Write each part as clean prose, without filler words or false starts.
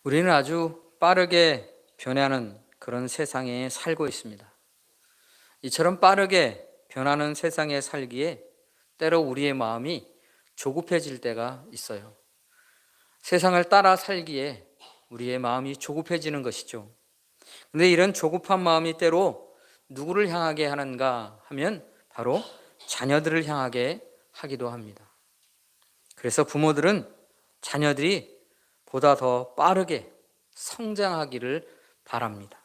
우리는 아주 빠르게 변하는 그런 세상에 살고 있습니다. 이처럼 빠르게 변하는 세상에 살기에 때로 우리의 마음이 조급해질 때가 있어요. 세상을 따라 살기에 우리의 마음이 조급해지는 것이죠. 그런데 이런 조급한 마음이 때로 누구를 향하게 하는가 하면 바로 자녀들을 향하게 하기도 합니다. 그래서 부모들은 자녀들이 보다 더 빠르게 성장하기를 바랍니다.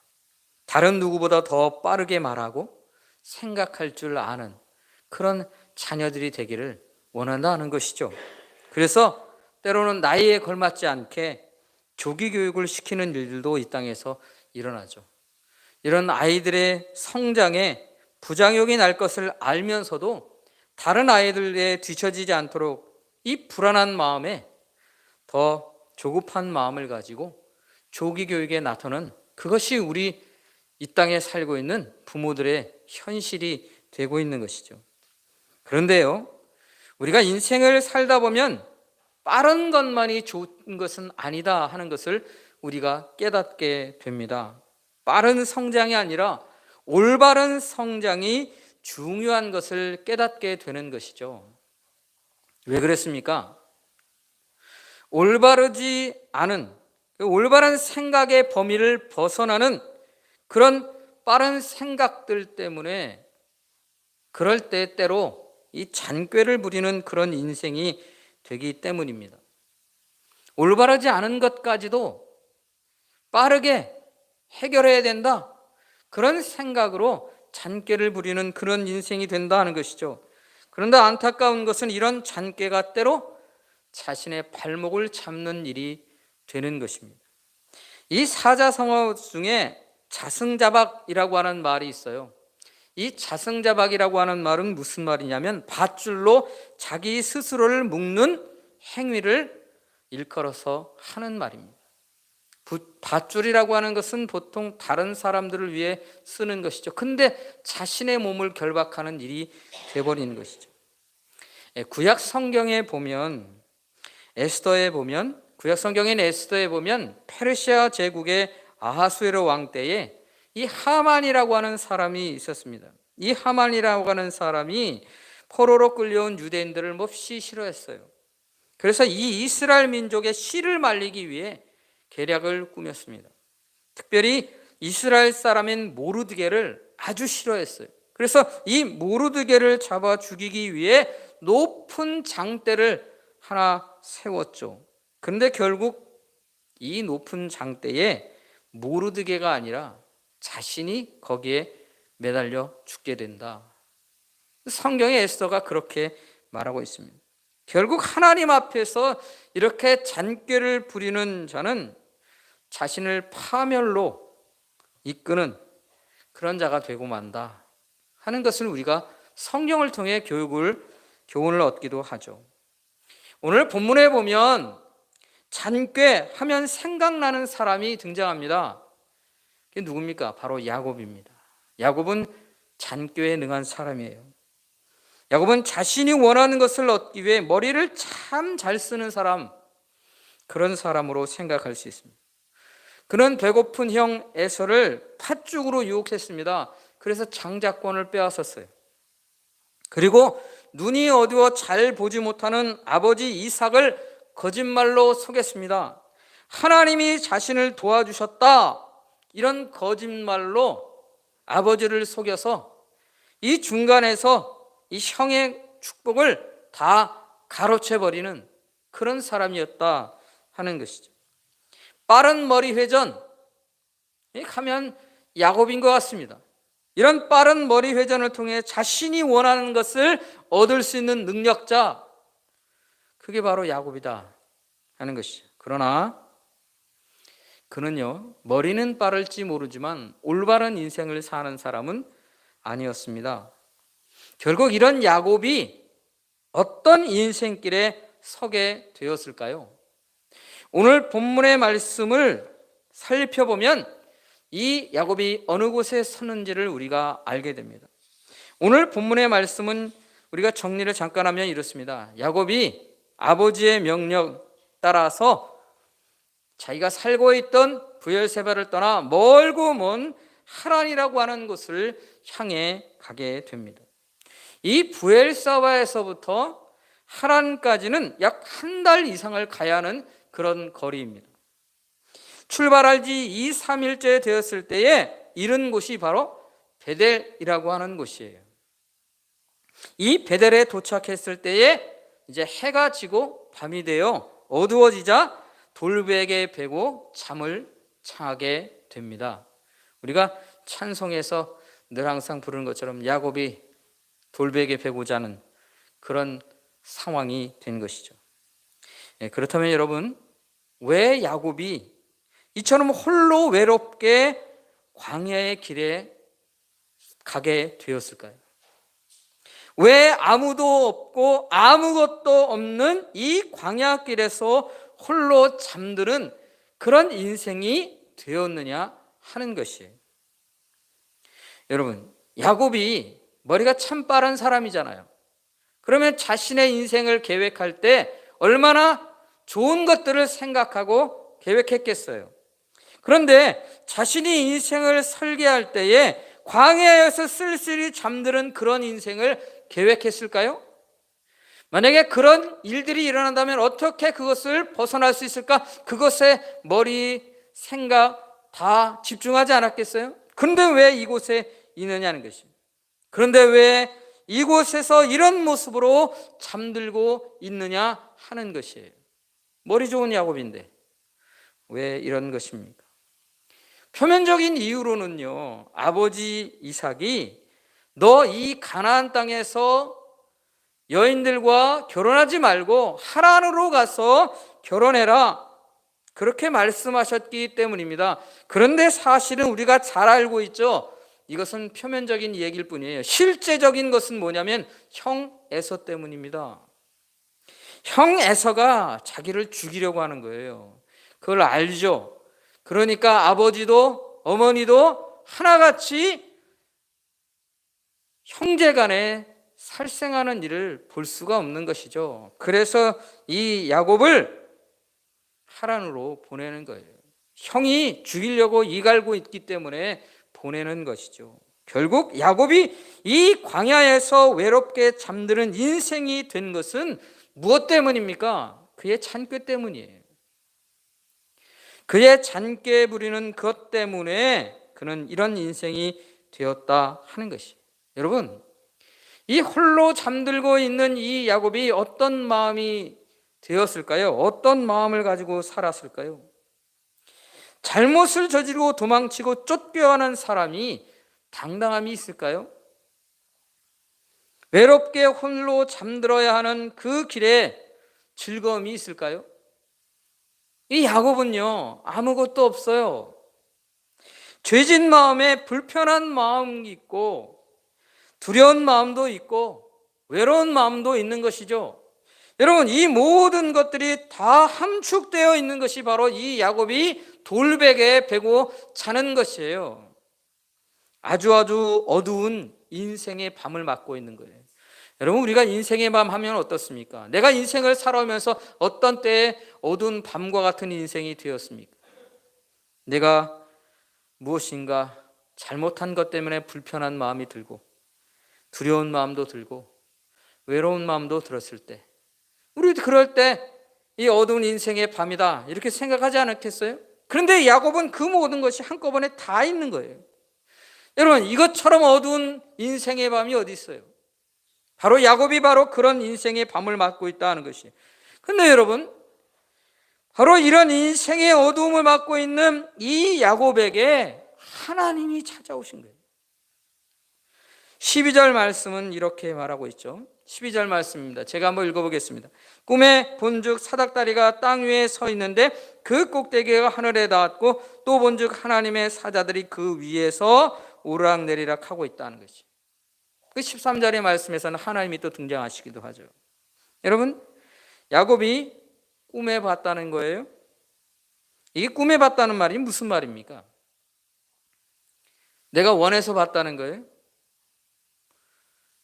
다른 누구보다 더 빠르게 말하고 생각할 줄 아는 그런 자녀들이 되기를 원한다는 것이죠. 그래서 때로는 나이에 걸맞지 않게 조기 교육을 시키는 일들도 이 땅에서 일어나죠. 이런 아이들의 성장에 부작용이 날 것을 알면서도 다른 아이들에 뒤처지지 않도록 이 불안한 마음에 더 조급한 마음을 가지고 조기 교육에 나서는 그것이 우리 이 땅에 살고 있는 부모들의 현실이 되고 있는 것이죠. 그런데요, 우리가 인생을 살다 보면 빠른 것만이 좋은 것은 아니다 하는 것을 우리가 깨닫게 됩니다. 빠른 성장이 아니라 올바른 성장이 중요한 것을 깨닫게 되는 것이죠. 왜 그랬습니까? 올바르지 않은, 올바른 생각의 범위를 벗어나는 그런 빠른 생각들 때문에 그럴 때 때로 이 잔꾀를 부리는 그런 인생이 되기 때문입니다. 올바르지 않은 것까지도 빠르게 해결해야 된다, 그런 생각으로 잔꾀를 부리는 그런 인생이 된다 하는 것이죠. 그런데 안타까운 것은 이런 잔꾀가 때로 자신의 발목을 잡는 일이 되는 것입니다. 이 사자성어 중에 자승자박이라고 하는 말이 있어요. 이 자승자박이라고 하는 말은 무슨 말이냐면 밧줄로 자기 스스로를 묶는 행위를 일컬어서 하는 말입니다. 밧줄이라고 하는 것은 보통 다른 사람들을 위해 쓰는 것이죠. 근데 자신의 몸을 결박하는 일이 되어버리는 것이죠. 구약 성경에 보면 구약 성경인 에스더에 보면 페르시아 제국의 아하수에로 왕 때에 이 하만이라고 하는 사람이 있었습니다. 이 하만이라고 하는 사람이 포로로 끌려온 유대인들을 몹시 싫어했어요. 그래서 이 이스라엘 민족의 씨를 말리기 위해 계략을 꾸몄습니다. 특별히 이스라엘 사람인 모르드게를 아주 싫어했어요. 그래서 이 모르드게를 잡아 죽이기 위해 높은 장대를 하나 세웠죠. 그런데 결국 이 높은 장대에 모르드게가 아니라 자신이 거기에 매달려 죽게 된다. 성경의 에스더가 그렇게 말하고 있습니다. 결국 하나님 앞에서 이렇게 잔꾀를 부리는 자는 자신을 파멸로 이끄는 그런 자가 되고 만다 하는 것을 우리가 성경을 통해 교훈을 얻기도 하죠. 오늘 본문에 보면 잔꾀 하면 생각나는 사람이 등장합니다. 그게 누굽니까? 바로 야곱입니다. 야곱은 잔꾀에 능한 사람이에요. 야곱은 자신이 원하는 것을 얻기 위해 머리를 참 잘 쓰는 사람, 그런 사람으로 생각할 수 있습니다. 그는 배고픈 형 에서를 팥죽으로 유혹했습니다. 그래서 장자권을 빼앗았어요. 그리고 눈이 어두워 잘 보지 못하는 아버지 이삭을 거짓말로 속였습니다. 하나님이 자신을 도와주셨다, 이런 거짓말로 아버지를 속여서 이 중간에서 이 형의 축복을 다 가로채버리는 그런 사람이었다 하는 것이죠. 빠른 머리 회전 하면 야곱인 것 같습니다. 이런 빠른 머리 회전을 통해 자신이 원하는 것을 얻을 수 있는 능력자, 그게 바로 야곱이다 하는 것이죠. 그러나 그는요, 머리는 빠를지 모르지만 올바른 인생을 사는 사람은 아니었습니다. 결국 이런 야곱이 어떤 인생길에 서게 되었을까요? 오늘 본문의 말씀을 살펴보면 이 야곱이 어느 곳에 섰는지를 우리가 알게 됩니다. 오늘 본문의 말씀은 우리가 정리를 잠깐 하면 이렇습니다. 야곱이 아버지의 명령 따라서 자기가 살고 있던 브엘세바를 떠나 멀고 먼 하란이라고 하는 곳을 향해 가게 됩니다. 이 브엘사바에서부터 하란까지는 약 한 달 이상을 가야 하는 그런 거리입니다. 출발할 지 2, 3일째 되었을 때에 이른 곳이 바로 베델이라고 하는 곳이에요. 이 베델에 도착했을 때에 이제 해가 지고 밤이 되어 어두워지자 돌베개 베고 잠을 청하게 됩니다. 우리가 찬송에서 늘 항상 부르는 것처럼 야곱이 돌베개 베고 자는 그런 상황이 된 것이죠. 그렇다면 여러분, 왜 야곱이 이처럼 홀로 외롭게 광야의 길에 가게 되었을까요? 왜 아무도 없고 아무것도 없는 이 광야길에서 홀로 잠드는 그런 인생이 되었느냐 하는 것이에요. 여러분, 야곱이 머리가 참 빠른 사람이잖아요. 그러면 자신의 인생을 계획할 때 얼마나 좋은 것들을 생각하고 계획했겠어요. 그런데 자신이 인생을 설계할 때에 광야에서 쓸쓸히 잠드는 그런 인생을 계획했을까요? 만약에 그런 일들이 일어난다면 어떻게 그것을 벗어날 수 있을까? 그것에 머리, 생각 다 집중하지 않았겠어요? 그런데 왜 이곳에 있느냐는 것입니다. 그런데 왜 이곳에서 이런 모습으로 잠들고 있느냐 하는 것이에요. 머리 좋은 야곱인데 왜 이런 것입니까? 표면적인 이유로는요, 아버지 이삭이 너 이 가나안 땅에서 여인들과 결혼하지 말고 하란으로 가서 결혼해라, 그렇게 말씀하셨기 때문입니다. 그런데 사실은 우리가 잘 알고 있죠. 이것은 표면적인 얘기일 뿐이에요. 실제적인 것은 뭐냐면 형 에서 때문입니다. 형 에서가 자기를 죽이려고 하는 거예요. 그걸 알죠. 그러니까 아버지도 어머니도 하나같이 형제간에 살생하는 일을 볼 수가 없는 것이죠. 그래서 이 야곱을 하란으로 보내는 거예요. 형이 죽이려고 이갈고 있기 때문에 보내는 것이죠. 결국 야곱이 이 광야에서 외롭게 잠드는 인생이 된 것은 무엇 때문입니까? 그의 잔꾀 때문이에요. 그의 잔꾀 부리는 것 때문에 그는 이런 인생이 되었다 하는 것이에요. 여러분, 이 홀로 잠들고 있는 이 야곱이 어떤 마음이 되었을까요? 어떤 마음을 가지고 살았을까요? 잘못을 저지르고 도망치고 쫓겨가는 사람이 당당함이 있을까요? 외롭게 홀로 잠들어야 하는 그 길에 즐거움이 있을까요? 이 야곱은요, 아무것도 없어요. 죄진 마음에 불편한 마음이 있고 두려운 마음도 있고 외로운 마음도 있는 것이죠. 여러분, 이 모든 것들이 다 함축되어 있는 것이 바로 이 야곱이 돌베개에 베고 자는 것이에요. 아주 어두운 인생의 밤을 맞고 있는 거예요. 여러분, 우리가 인생의 밤 하면 어떻습니까? 내가 인생을 살아오면서 어떤 때에 어두운 밤과 같은 인생이 되었습니까? 내가 무엇인가 잘못한 것 때문에 불편한 마음이 들고 두려운 마음도 들고 외로운 마음도 들었을 때, 우리 그럴 때 이 어두운 인생의 밤이다 이렇게 생각하지 않았겠어요? 그런데 야곱은 그 모든 것이 한꺼번에 다 있는 거예요. 여러분, 이것처럼 어두운 인생의 밤이 어디 있어요? 바로 야곱이 바로 그런 인생의 밤을 맞고 있다는 것이. 근데 여러분, 바로 이런 인생의 어두움을 맞고 있는 이 야곱에게 하나님이 찾아오신 거예요. 12절 말씀은 이렇게 말하고 있죠. 12절 말씀입니다. 제가 한번 읽어보겠습니다. 꿈에 본즉 사닥다리가 땅 위에 서 있는데 그 꼭대기가 하늘에 닿았고 또 본즉 하나님의 사자들이 그 위에서 오르락내리락 하고 있다는 것이. 그 13절의 말씀에서는 하나님이 또 등장하시기도 하죠. 여러분, 야곱이 꿈에 봤다는 거예요. 이 꿈에 봤다는 말이 무슨 말입니까? 내가 원해서 봤다는 거예요?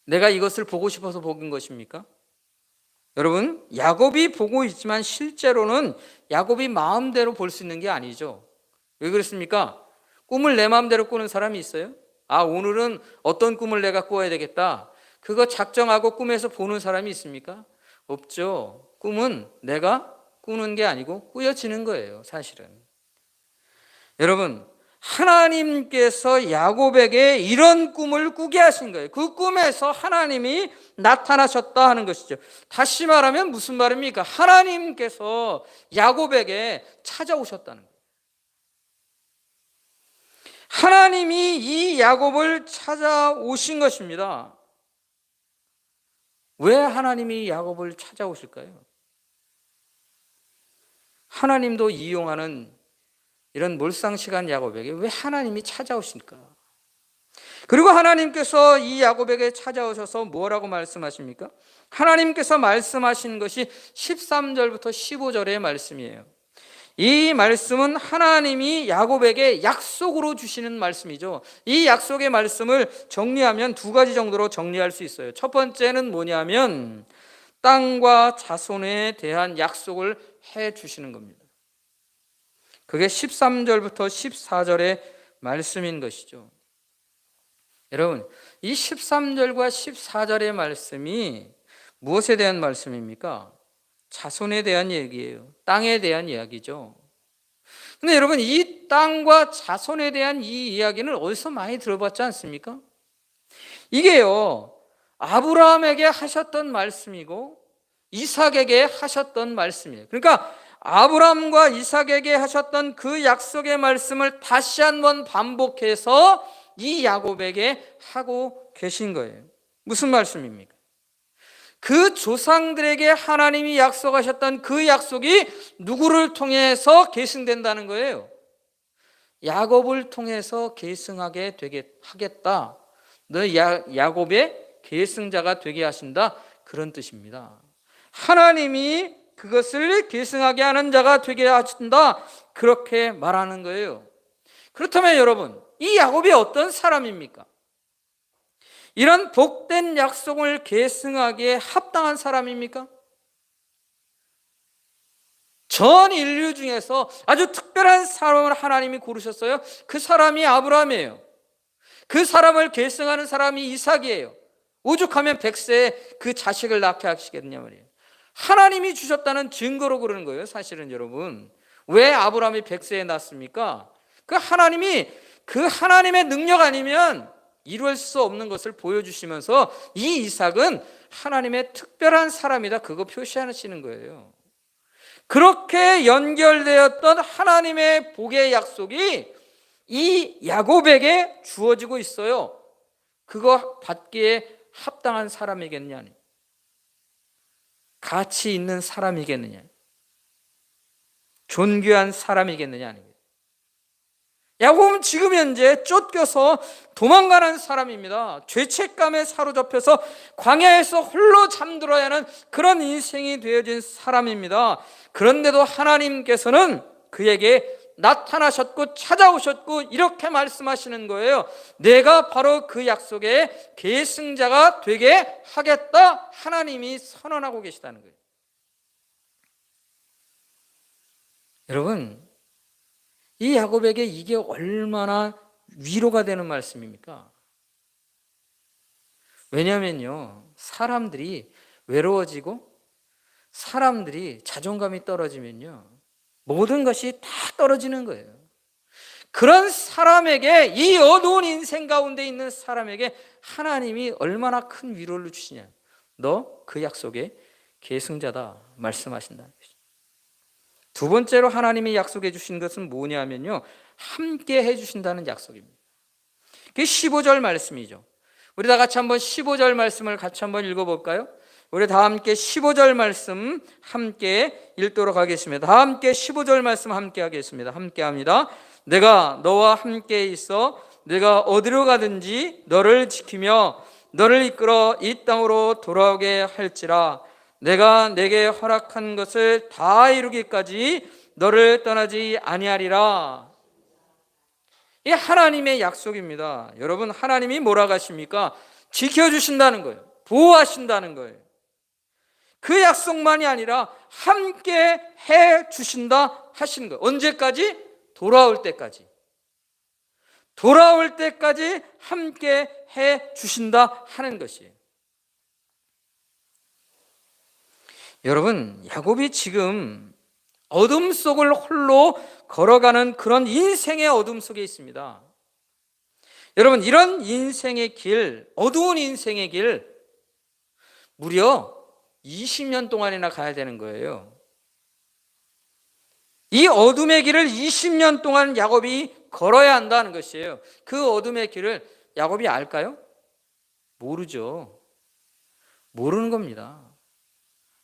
내가 이것을 보고 싶어서 본 것입니까? 여러분, 야곱이 보고 있지만 실제로는 야곱이 마음대로 볼 수 있는 게 아니죠. 왜 그렇습니까? 꿈을 내 마음대로 꾸는 사람이 있어요? 오늘은 어떤 꿈을 내가 꾸어야 되겠다, 그거 작정하고 꿈에서 보는 사람이 있습니까? 없죠. 꿈은 내가 꾸는 게 아니고 꾸여지는 거예요, 사실은. 여러분, 하나님께서 야곱에게 이런 꿈을 꾸게 하신 거예요. 그 꿈에서 하나님이 나타나셨다 하는 것이죠. 다시 말하면 무슨 말입니까? 하나님께서 야곱에게 찾아오셨다는 거예요. 하나님이 이 야곱을 찾아오신 것입니다. 왜 하나님이 야곱을 찾아오실까요? 하나님도 이용하는 이런 몰상식한 야곱에게 왜 하나님이 찾아오실까? 그리고 하나님께서 이 야곱에게 찾아오셔서 뭐라고 말씀하십니까? 하나님께서 말씀하신 것이 13절부터 15절의 말씀이에요. 이 말씀은 하나님이 야곱에게 약속으로 주시는 말씀이죠. 이 약속의 말씀을 정리하면 두 가지 정도로 정리할 수 있어요. 첫 번째는 뭐냐면 땅과 자손에 대한 약속을 해 주시는 겁니다. 그게 13절부터 14절의 말씀인 것이죠. 여러분, 이 13절과 14절의 말씀이 무엇에 대한 말씀입니까? 자손에 대한 얘기예요. 땅에 대한 이야기죠. 근데 여러분, 이 땅과 자손에 대한 이 이야기는 어디서 많이 들어봤지 않습니까? 이게요, 아브라함에게 하셨던 말씀이고 이삭에게 하셨던 말씀이에요. 그러니까 아브라함과 이삭에게 하셨던 그 약속의 말씀을 다시 한번 반복해서 이 야곱에게 하고 계신 거예요. 무슨 말씀입니까? 그 조상들에게 하나님이 약속하셨던 그 약속이 누구를 통해서 계승된다는 거예요? 야곱을 통해서 계승하게 하겠다. 너 야곱의 계승자가 되게 하신다. 그런 뜻입니다. 하나님이 그것을 계승하게 하는 자가 되게 하신다. 그렇게 말하는 거예요. 그렇다면 여러분, 이 야곱이 어떤 사람입니까? 이런 복된 약속을 계승하기에 합당한 사람입니까? 전 인류 중에서 아주 특별한 사람을 하나님이 고르셨어요. 그 사람이 아브라함이에요. 그 사람을 계승하는 사람이 이삭이에요. 오죽하면 100세에 그 자식을 낳게 하시겠냐 말이에요. 하나님이 주셨다는 증거로 그러는 거예요. 사실은 여러분, 왜 아브라함이 100세에 낳습니까? 그 하나님의 능력 아니면 이룰 수 없는 것을 보여주시면서 이 이삭은 하나님의 특별한 사람이다, 그거 표시하시는 거예요. 그렇게 연결되었던 하나님의 복의 약속이 이 야곱에게 주어지고 있어요. 그거 받기에 합당한 사람이겠냐, 가치 있는 사람이겠느냐, 존귀한 사람이겠느냐. 야곱은 지금 현재 쫓겨서 도망가는 사람입니다. 죄책감에 사로잡혀서 광야에서 홀로 잠들어야 하는 그런 인생이 되어진 사람입니다. 그런데도 하나님께서는 그에게 나타나셨고 찾아오셨고 이렇게 말씀하시는 거예요. 내가 바로 그 약속의 계승자가 되게 하겠다. 하나님이 선언하고 계시다는 거예요. 여러분, 이 야곱에게 이게 얼마나 위로가 되는 말씀입니까? 왜냐하면요, 사람들이 외로워지고 사람들이 자존감이 떨어지면요, 모든 것이 다 떨어지는 거예요. 그런 사람에게, 이 어두운 인생 가운데 있는 사람에게 하나님이 얼마나 큰 위로를 주시냐. 너 그 약속의 계승자다 말씀하신다는 것이죠. 두 번째로 하나님이 약속해 주신 것은 뭐냐면요, 함께 해 주신다는 약속입니다. 그게 15절 말씀이죠. 우리 다 같이 한번 15절 말씀을 같이 한번 읽어볼까요? 우리 다 함께 15절 말씀 함께 읽도록 하겠습니다. 다 함께 15절 말씀 함께 하겠습니다. 함께 합니다. 내가 너와 함께 있어 내가 어디로 가든지 너를 지키며 너를 이끌어 이 땅으로 돌아오게 할지라. 내가 내게 허락한 것을 다 이루기까지 너를 떠나지 아니하리라. 이 하나님의 약속입니다. 여러분, 하나님이 뭐라고 하십니까? 지켜주신다는 거예요. 보호하신다는 거예요. 그 약속만이 아니라 함께 해 주신다 하시는 거예요. 언제까지? 돌아올 때까지. 돌아올 때까지 함께 해 주신다 하는 것이에요. 여러분, 야곱이 지금 어둠 속을 홀로 걸어가는 그런 인생의 어둠 속에 있습니다. 여러분, 이런 인생의 길, 어두운 인생의 길 무려 20년 동안이나 가야 되는 거예요. 이 어둠의 길을 20년 동안 야곱이 걸어야 한다는 것이에요. 그 어둠의 길을 야곱이 알까요? 모르죠. 모르는 겁니다.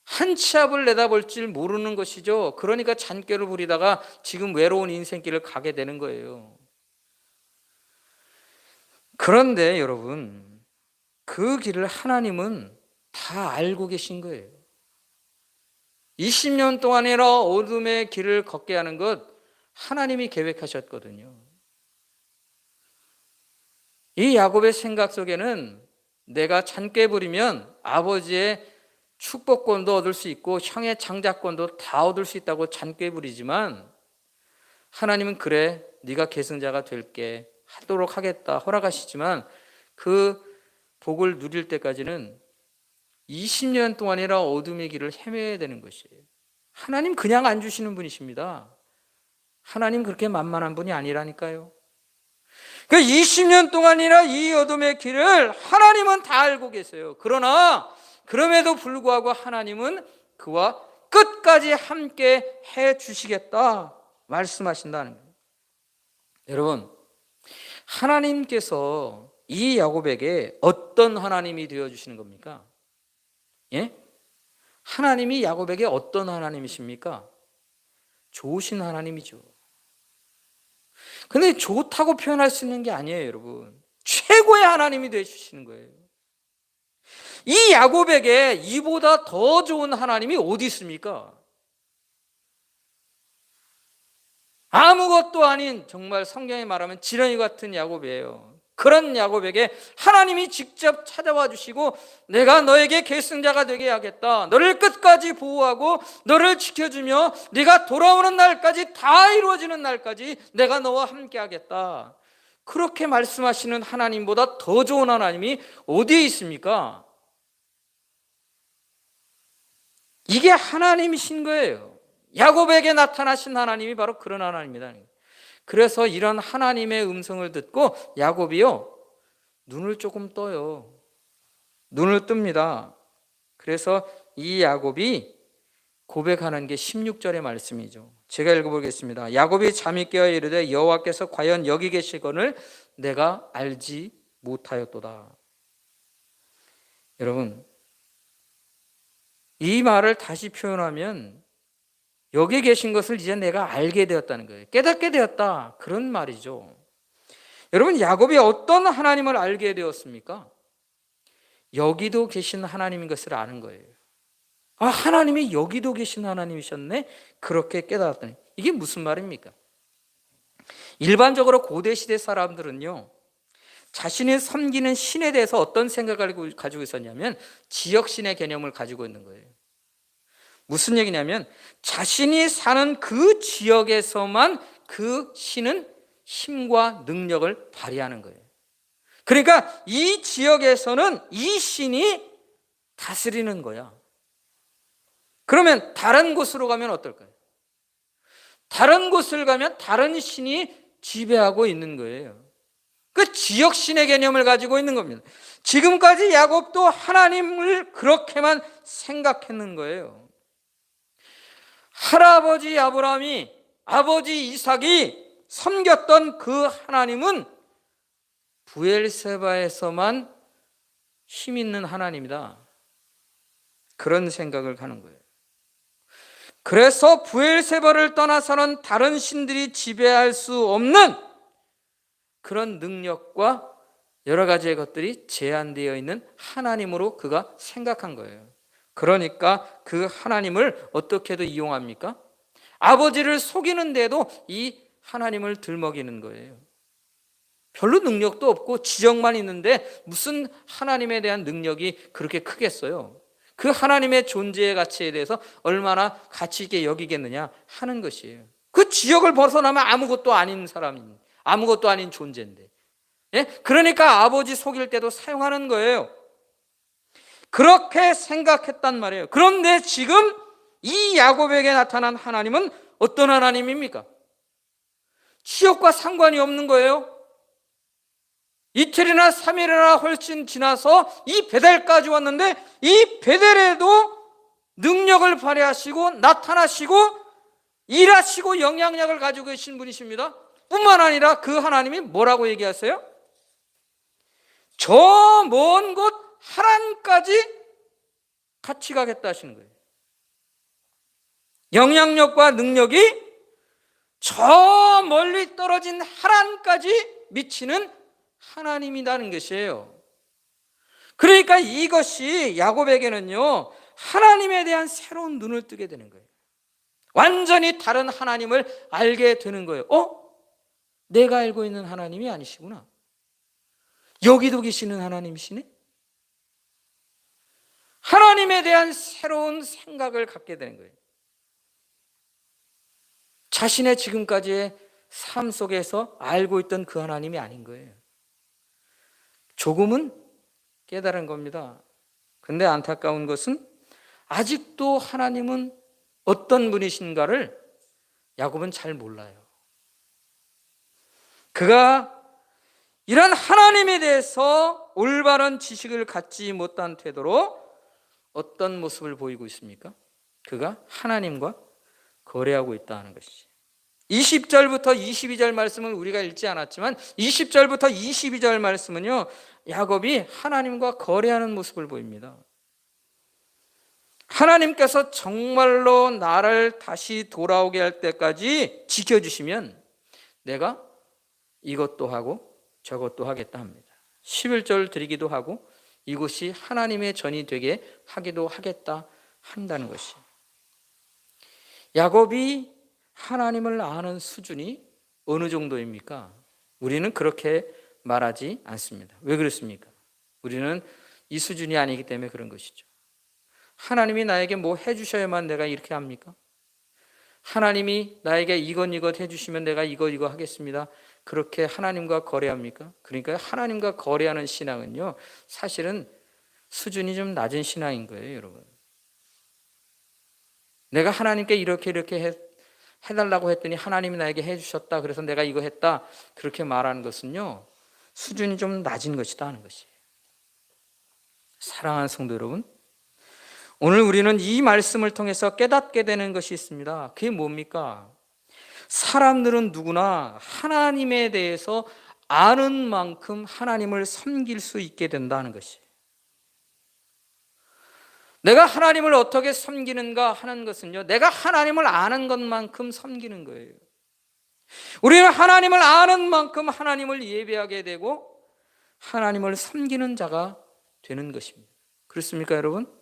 한 치 앞을 내다볼 줄 모르는 것이죠. 그러니까 잔꾀를 부리다가 지금 외로운 인생길을 가게 되는 거예요. 그런데 여러분, 그 길을 하나님은 다 알고 계신 거예요. 20년 동안이나 어둠의 길을 걷게 하는 것 하나님이 계획하셨거든요. 이 야곱의 생각 속에는 내가 잔꾀 부리면 아버지의 축복권도 얻을 수 있고 형의 장자권도 다 얻을 수 있다고 잔꾀 부리지만 하나님은 그래, 네가 계승자가 될게 하도록 하겠다 허락하시지만 그 복을 누릴 때까지는 20년 동안이나 어둠의 길을 헤매야 되는 것이에요. 하나님 그냥 안 주시는 분이십니다. 하나님 그렇게 만만한 분이 아니라니까요. 그 20년 동안이나 이 어둠의 길을 하나님은 다 알고 계세요. 그러나 그럼에도 불구하고 하나님은 그와 끝까지 함께 해 주시겠다 말씀하신다는 거예요. 여러분, 하나님께서 이 야곱에게 어떤 하나님이 되어주시는 겁니까? 예? 하나님이 야곱에게 어떤 하나님이십니까? 좋으신 하나님이죠. 근데 좋다고 표현할 수 있는 게 아니에요, 여러분. 최고의 하나님이 되어주시는 거예요. 이 야곱에게 이보다 더 좋은 하나님이 어디 있습니까? 아무것도 아닌 정말 성경에 말하면 지렁이 같은 야곱이에요. 그런 야곱에게 하나님이 직접 찾아와 주시고 내가 너에게 계승자가 되게 하겠다. 너를 끝까지 보호하고 너를 지켜주며 네가 돌아오는 날까지 다 이루어지는 날까지 내가 너와 함께 하겠다. 그렇게 말씀하시는 하나님보다 더 좋은 하나님이 어디에 있습니까? 이게 하나님이신 거예요. 야곱에게 나타나신 하나님이 바로 그런 하나님입니다. 그래서 이런 하나님의 음성을 듣고 야곱이요, 눈을 조금 떠요. 눈을 뜹니다. 그래서 이 야곱이 고백하는 게 16절의 말씀이죠. 제가 읽어보겠습니다. 야곱이 잠이 깨어 이르되 여호와께서 과연 여기 계시거늘 내가 알지 못하였도다. 여러분, 이 말을 다시 표현하면 여기 계신 것을 이제 내가 알게 되었다는 거예요. 깨닫게 되었다, 그런 말이죠. 여러분, 야곱이 어떤 하나님을 알게 되었습니까? 여기도 계신 하나님인 것을 아는 거예요. 아, 하나님이 여기도 계신 하나님이셨네? 그렇게 깨달았더니 이게 무슨 말입니까? 일반적으로 고대시대 사람들은요, 자신이 섬기는 신에 대해서 어떤 생각을 가지고 있었냐면 지역신의 개념을 가지고 있는 거예요. 무슨 얘기냐면 자신이 사는 그 지역에서만 그 신은 힘과 능력을 발휘하는 거예요. 그러니까 이 지역에서는 이 신이 다스리는 거야. 그러면 다른 곳으로 가면 어떨까요? 다른 곳을 가면 다른 신이 지배하고 있는 거예요. 그 지역신의 개념을 가지고 있는 겁니다. 지금까지 야곱도 하나님을 그렇게만 생각했는 거예요. 할아버지 아브라함이, 아버지 이삭이 섬겼던 그 하나님은 브엘세바에서만 힘 있는 하나님이다, 그런 생각을 하는 거예요. 그래서 브엘세바를 떠나서는 다른 신들이 지배할 수 없는 그런 능력과 여러 가지의 것들이 제한되어 있는 하나님으로 그가 생각한 거예요. 그러니까 그 하나님을 어떻게도 이용합니까? 아버지를 속이는데도 이 하나님을 들먹이는 거예요. 별로 능력도 없고 지적만 있는데 무슨 하나님에 대한 능력이 그렇게 크겠어요? 그 하나님의 존재의 가치에 대해서 얼마나 가치 있게 여기겠느냐 하는 것이에요. 그 지역을 벗어나면 아무것도 아닌 사람인, 아무것도 아닌 존재인데, 예? 그러니까 아버지 속일 때도 사용하는 거예요. 그렇게 생각했단 말이에요. 그런데 지금 이 야곱에게 나타난 하나님은 어떤 하나님입니까? 지역과 상관이 없는 거예요. 이틀이나 3일이나 훨씬 지나서 이 베델까지 왔는데 이 베델에도 능력을 발휘하시고 나타나시고 일하시고 영향력을 가지고 계신 분이십니다. 뿐만 아니라 그 하나님이 뭐라고 얘기하세요? 저 먼 곳 하란까지 같이 가겠다 하시는 거예요. 영향력과 능력이 저 멀리 떨어진 하란까지 미치는 하나님이라는 것이에요. 그러니까 이것이 야곱에게는요, 하나님에 대한 새로운 눈을 뜨게 되는 거예요. 완전히 다른 하나님을 알게 되는 거예요. 내가 알고 있는 하나님이 아니시구나. 여기도 계시는 하나님이시네. 하나님에 대한 새로운 생각을 갖게 되는 거예요. 자신의 지금까지의 삶 속에서 알고 있던 그 하나님이 아닌 거예요. 조금은 깨달은 겁니다. 근데 안타까운 것은 아직도 하나님은 어떤 분이신가를 야곱은 잘 몰라요. 그가 이런 하나님에 대해서 올바른 지식을 갖지 못한 태도로 어떤 모습을 보이고 있습니까? 그가 하나님과 거래하고 있다는 것이죠. 20절부터 22절 말씀은 우리가 읽지 않았지만 20절부터 22절 말씀은요, 야곱이 하나님과 거래하는 모습을 보입니다. 하나님께서 정말로 나를 다시 돌아오게 할 때까지 지켜주시면 내가 이것도 하고 저것도 하겠다 합니다. 11절 드리기도 하고 이곳이 하나님의 전이 되게 하기도 하겠다 한다는 것이. 야곱이 하나님을 아는 수준이 어느 정도입니까? 우리는 그렇게 말하지 않습니다. 왜 그렇습니까? 우리는 이 수준이 아니기 때문에 그런 것이죠. 하나님이 나에게 뭐 해주셔야만 내가 이렇게 합니까? 하나님이 나에게 이것 해주시면 내가 이거 하겠습니다. 그렇게 하나님과 거래합니까? 그러니까 하나님과 거래하는 신앙은요, 사실은 수준이 좀 낮은 신앙인 거예요, 여러분. 내가 하나님께 이렇게 해달라고 했더니 하나님이 나에게 해주셨다, 그래서 내가 이거 했다, 그렇게 말하는 것은요, 수준이 좀 낮은 것이다 하는 것이에요. 사랑하는 성도 여러분, 오늘 우리는 이 말씀을 통해서 깨닫게 되는 것이 있습니다. 그게 뭡니까? 사람들은 누구나 하나님에 대해서 아는 만큼 하나님을 섬길 수 있게 된다는 것이에요. 내가 하나님을 어떻게 섬기는가 하는 것은요, 내가 하나님을 아는 것만큼 섬기는 거예요. 우리는 하나님을 아는 만큼 하나님을 예배하게 되고 하나님을 섬기는 자가 되는 것입니다. 그렇습니까, 여러분?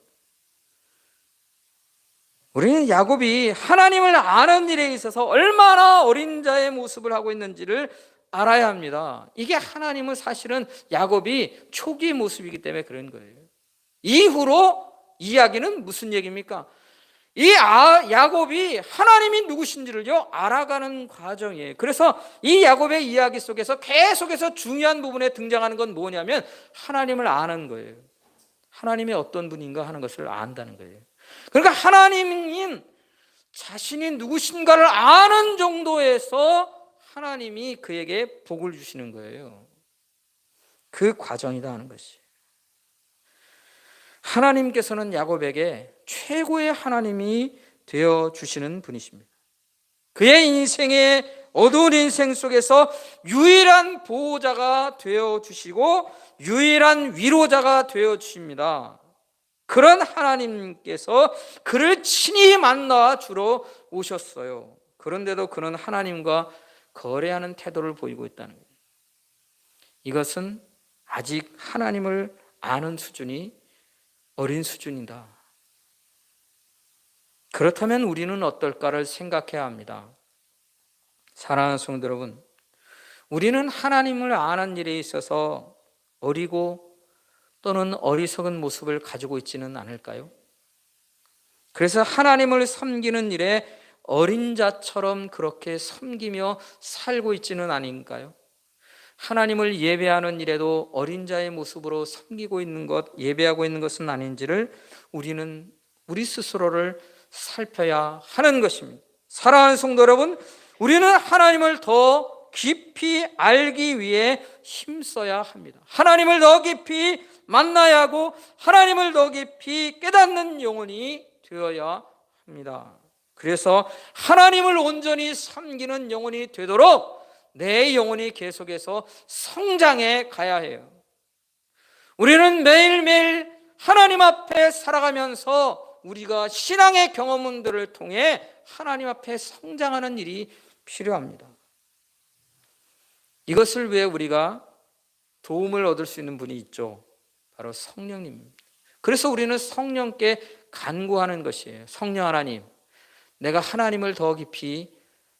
우리는 야곱이 하나님을 아는 일에 있어서 얼마나 어린 자의 모습을 하고 있는지를 알아야 합니다. 이게 하나님은 사실은 야곱이 초기의 모습이기 때문에 그런 거예요. 이후로 이야기는 무슨 얘기입니까? 야곱이 하나님이 누구신지를요 알아가는 과정이에요. 그래서 이 야곱의 이야기 속에서 계속해서 중요한 부분에 등장하는 건 뭐냐면 하나님을 아는 거예요. 하나님이 어떤 분인가 하는 것을 안다는 거예요. 그러니까 하나님인 자신이 누구신가를 아는 정도에서 하나님이 그에게 복을 주시는 거예요. 그 과정이다 하는 것이. 하나님께서는 야곱에게 최고의 하나님이 되어 주시는 분이십니다. 그의 인생의 어두운 인생 속에서 유일한 보호자가 되어 주시고 유일한 위로자가 되어 주십니다. 그런 하나님께서 그를 친히 만나 주러 오셨어요. 그런데도 그는 하나님과 거래하는 태도를 보이고 있다는 거예요. 이것은 아직 하나님을 아는 수준이 어린 수준이다. 그렇다면 우리는 어떨까를 생각해야 합니다. 사랑하는 성도 여러분, 우리는 하나님을 아는 일에 있어서 어리고 또는 어리석은 모습을 가지고 있지는 않을까요? 그래서 하나님을 섬기는 일에 어린 자처럼 그렇게 섬기며 살고 있지는 아닌가요? 하나님을 예배하는 일에도 어린 자의 모습으로 섬기고 있는 것, 예배하고 있는 것은 아닌지를 우리는 우리 스스로를 살펴야 하는 것입니다. 사랑하는 성도 여러분, 우리는 하나님을 더 깊이 알기 위해 힘써야 합니다. 하나님을 더 깊이 만나야 하고 하나님을 더 깊이 깨닫는 영혼이 되어야 합니다. 그래서 하나님을 온전히 섬기는 영혼이 되도록 내 영혼이 계속해서 성장해 가야 해요. 우리는 매일매일 하나님 앞에 살아가면서 우리가 신앙의 경험들을 통해 하나님 앞에 성장하는 일이 필요합니다. 이것을 위해 우리가 도움을 얻을 수 있는 분이 있죠. 바로 성령님입니다. 그래서 우리는 성령께 간구하는 것이에요. 성령 하나님, 내가 하나님을 더 깊이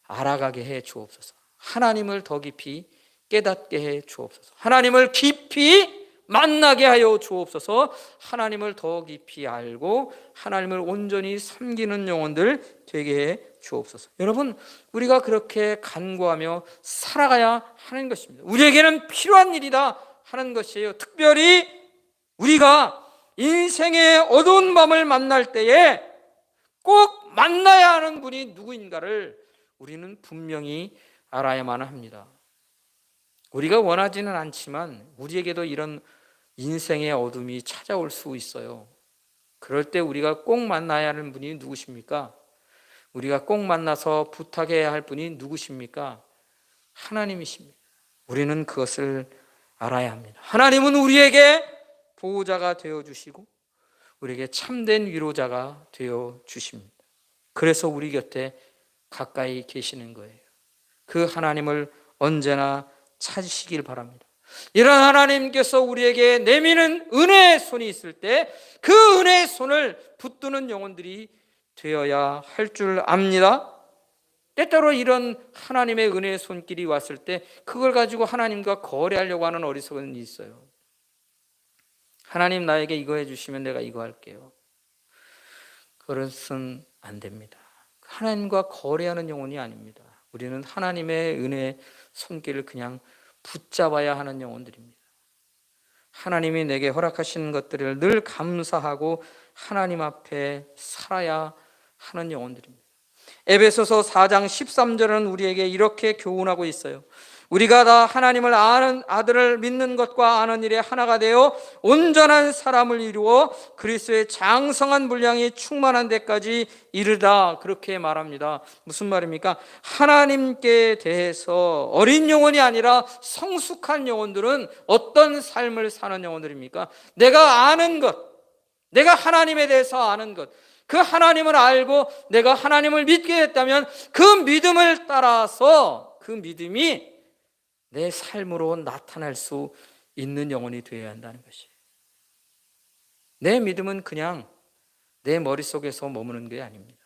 알아가게 해 주옵소서. 하나님을 더 깊이 깨닫게 해 주옵소서. 하나님을 깊이 만나게 하여 주옵소서. 하나님을 더 깊이 알고 하나님을 온전히 섬기는 영혼들 되게 해 주옵소서. 여러분, 우리가 그렇게 간구하며 살아가야 하는 것입니다. 우리에게는 필요한 일이다 하는 것이에요. 특별히 우리가 인생의 어두운 밤을 만날 때에 꼭 만나야 하는 분이 누구인가를 우리는 분명히 알아야만 합니다. 우리가 원하지는 않지만 우리에게도 이런 인생의 어둠이 찾아올 수 있어요. 그럴 때 우리가 꼭 만나야 하는 분이 누구십니까? 우리가 꼭 만나서 부탁해야 할 분이 누구십니까? 하나님이십니다. 우리는 그것을 알아야 합니다. 하나님은 우리에게 보호자가 되어주시고 우리에게 참된 위로자가 되어주십니다. 그래서 우리 곁에 가까이 계시는 거예요. 그 하나님을 언제나 찾으시길 바랍니다. 이런 하나님께서 우리에게 내미는 은혜의 손이 있을 때 그 은혜의 손을 붙드는 영혼들이 되어야 할 줄 압니다. 때때로 이런 하나님의 은혜의 손길이 왔을 때 그걸 가지고 하나님과 거래하려고 하는 어리석은 일이 있어요. 하나님 나에게 이거 해주시면 내가 이거 할게요. 그것은 안 됩니다. 하나님과 거래하는 영혼이 아닙니다. 우리는 하나님의 은혜의 손길을 그냥 붙잡아야 하는 영혼들입니다. 하나님이 내게 허락하시는 것들을 늘 감사하고 하나님 앞에 살아야 하는 영혼들입니다. 에베소서 4장 13절은 우리에게 이렇게 교훈하고 있어요. 우리가 다 하나님을 아는 아들을 믿는 것과 아는 일에 하나가 되어 온전한 사람을 이루어 그리스도의 장성한 분량이 충만한 데까지 이르다, 그렇게 말합니다. 무슨 말입니까? 하나님께 대해서 어린 영혼이 아니라 성숙한 영혼들은 어떤 삶을 사는 영혼들입니까? 내가 아는 것, 내가 하나님에 대해서 아는 것, 그 하나님을 알고 내가 하나님을 믿게 됐다면 그 믿음을 따라서 그 믿음이 내 삶으로 나타날 수 있는 영혼이 되어야 한다는 것이에요. 내 믿음은 그냥 내 머릿속에서 머무는 게 아닙니다.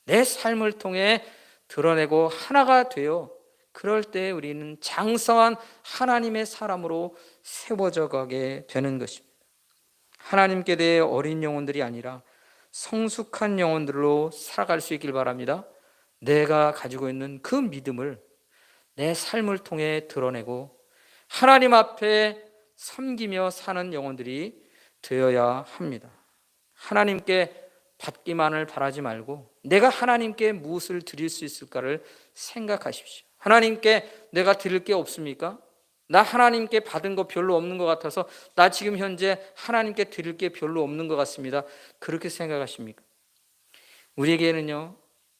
내 삶을 통해 드러내고 하나가 되어 그럴 때 우리는 장성한 하나님의 사람으로 세워져 가게 되는 것입니다. 하나님께 대해 어린 영혼들이 아니라 성숙한 영혼들로 살아갈 수 있길 바랍니다. 내가 가지고 있는 그 믿음을 내 삶을 통해 드러내고 하나님 앞에 섬기며 사는 영혼들이 되어야 합니다. 하나님께 받기만을 바라지 말고 내가 하나님께 무엇을 드릴 수 있을까를 생각하십시오. 하나님께 내가 드릴 게 없습니까? 나 하나님께 받은 거 별로 없는 것 같아서 나 지금 현재 하나님께 드릴 게 별로 없는 것 같습니다. 그렇게 생각하십니까? 우리에게는요,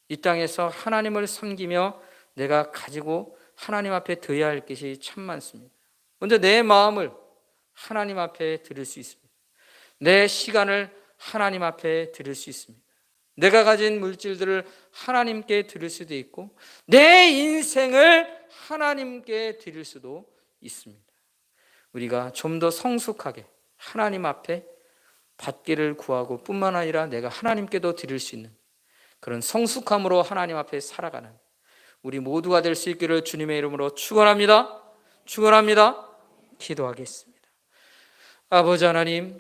이 땅에서 하나님을 섬기며 내가 가지고 하나님 앞에 드려야 할 것이 참 많습니다. 먼저 내 마음을 하나님 앞에 드릴 수 있습니다. 내 시간을 하나님 앞에 드릴 수 있습니다. 내가 가진 물질들을 하나님께 드릴 수도 있고 내 인생을 하나님께 드릴 수도 있습니다. 우리가 좀 더 성숙하게 하나님 앞에 받기를 구하고 뿐만 아니라 내가 하나님께도 드릴 수 있는 그런 성숙함으로 하나님 앞에 살아가는 우리 모두가 될 수 있기를 주님의 이름으로 축원합니다. 축원합니다. 기도하겠습니다. 아버지 하나님,